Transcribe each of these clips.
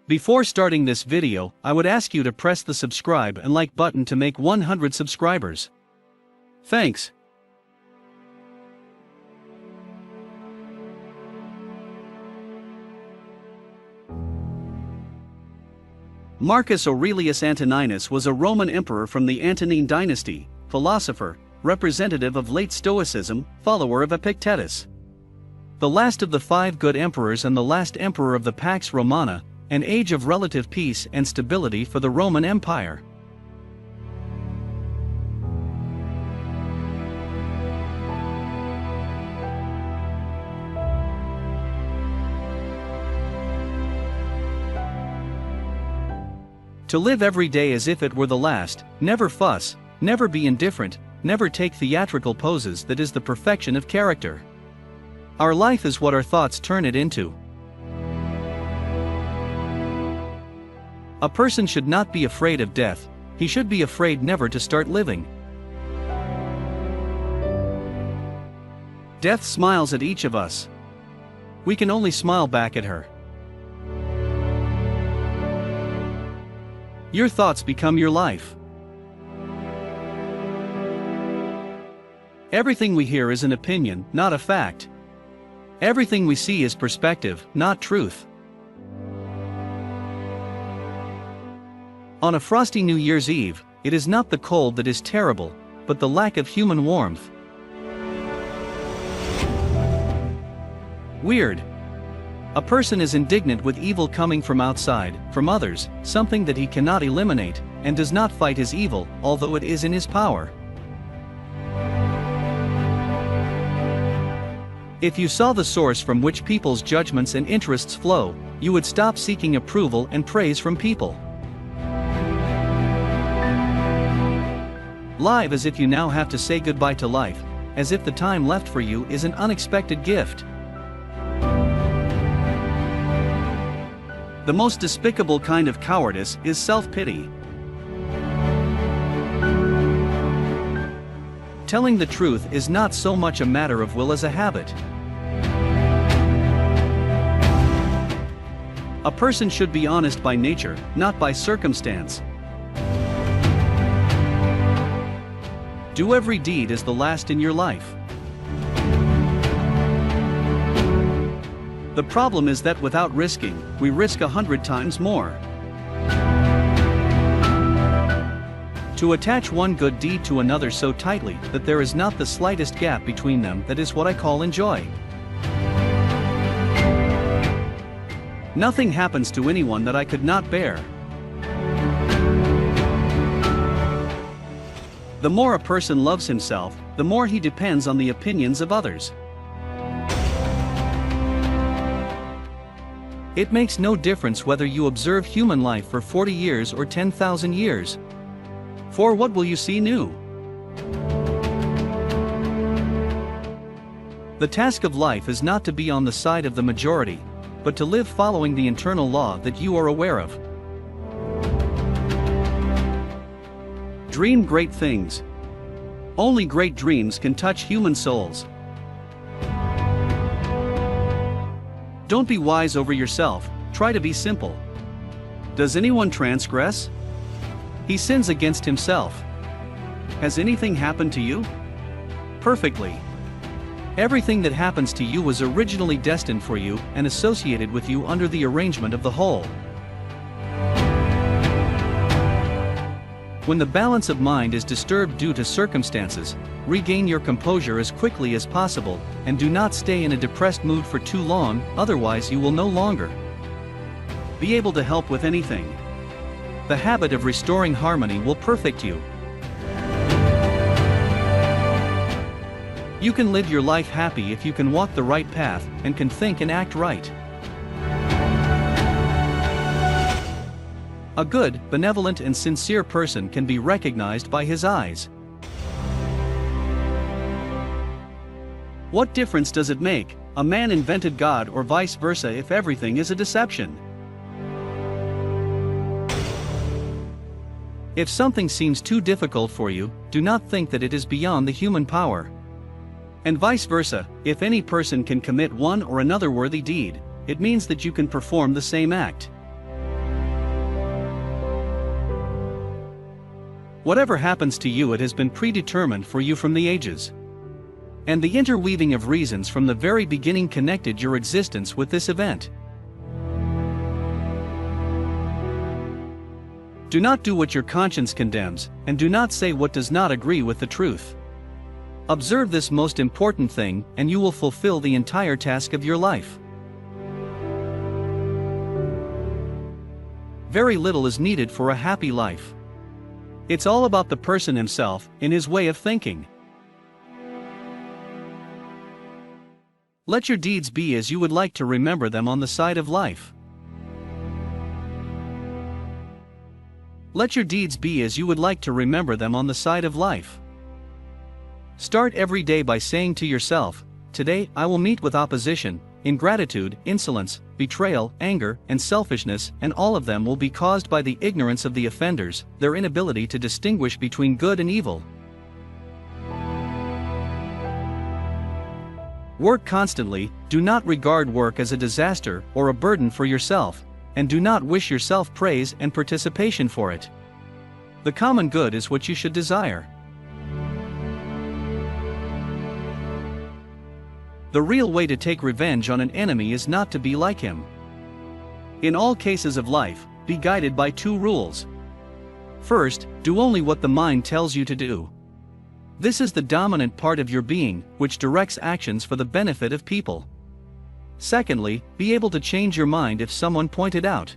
Before starting this video, I would ask you to press the subscribe and like button to make 100 subscribers. Thanks. Marcus Aurelius Antoninus was a Roman emperor from the Antonine dynasty, philosopher, representative of late Stoicism, follower of Epictetus. The last of the 5 good emperors and the last emperor of the Pax Romana, an age of relative peace and stability for the Roman Empire. To live every day as if it were the last, never fuss, never be indifferent, never take theatrical poses, that is the perfection of character. Our life is what our thoughts turn it into. A person should not be afraid of death, he should be afraid never to start living. Death smiles at each of us. We can only smile back at her. Your thoughts become your life. Everything we hear is an opinion, not a fact. Everything we see is perspective, not truth. On a frosty New Year's Eve, it is not the cold that is terrible, but the lack of human warmth. Weird. A person is indignant with evil coming from outside, from others, something that he cannot eliminate, and does not fight his evil, although it is in his power. If you saw the source from which people's judgments and interests flow, you would stop seeking approval and praise from people. Live as if you now have to say goodbye to life, as if the time left for you is an unexpected gift. The most despicable kind of cowardice is self-pity. Telling the truth is not so much a matter of will as a habit. A person should be honest by nature, not by circumstance. Do every deed as the last in your life. The problem is that without risking, we risk 100 times more. To attach one good deed to another so tightly that there is not the slightest gap between them, that is what I call enjoy. Nothing happens to anyone that I could not bear. The more a person loves himself, the more he depends on the opinions of others. It makes no difference whether you observe human life for 40 years or 10,000 years. For what will you see new? The task of life is not to be on the side of the majority, but to live following the internal law that you are aware of. Dream great things. Only great dreams can touch human souls. Don't be wise over yourself, try to be simple. Does anyone transgress? He sins against himself. Has anything happened to you? Perfectly. Everything that happens to you was originally destined for you and associated with you under the arrangement of the whole. When the balance of mind is disturbed due to circumstances, regain your composure as quickly as possible, and do not stay in a depressed mood for too long, otherwise you will no longer be able to help with anything. The habit of restoring harmony will perfect you. You can live your life happy if you can walk the right path, and can think and act right. A good, benevolent and sincere person can be recognized by his eyes. What difference does it make, a man invented God or vice versa, if everything is a deception? If something seems too difficult for you, do not think that it is beyond the human power. And vice versa, if any person can commit one or another worthy deed, it means that you can perform the same act. Whatever happens to you, it has been predetermined for you from the ages. And the interweaving of reasons from the very beginning connected your existence with this event. Do not do what your conscience condemns, and do not say what does not agree with the truth. Observe this most important thing, and you will fulfill the entire task of your life. Very little is needed for a happy life. It's all about the person himself, in his way of thinking. Let your deeds be as you would like to remember them on the side of life. Let your deeds be as you would like to remember them on the side of life. Start every day by saying to yourself, "Today I will meet with opposition, ingratitude, insolence, betrayal, anger, and selfishness, and all of them will be caused by the ignorance of the offenders, their inability to distinguish between good and evil." Work constantly, do not regard work as a disaster or a burden for yourself, and do not wish yourself praise and participation for it. The common good is what you should desire. The real way to take revenge on an enemy is not to be like him. In all cases of life, be guided by two rules. First, do only what the mind tells you to do. This is the dominant part of your being, which directs actions for the benefit of people. Secondly, be able to change your mind if someone pointed out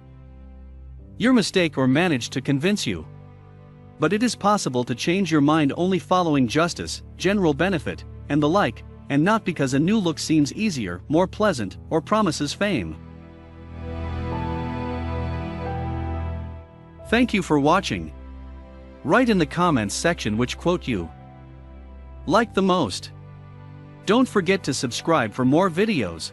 your mistake or managed to convince you. But it is possible to change your mind only following justice, general benefit, and the like, and not because a new look seems easier, more pleasant, or promises fame. Thank you for watching. Write in the comments section which quote you like the most. Don't forget to subscribe for more videos.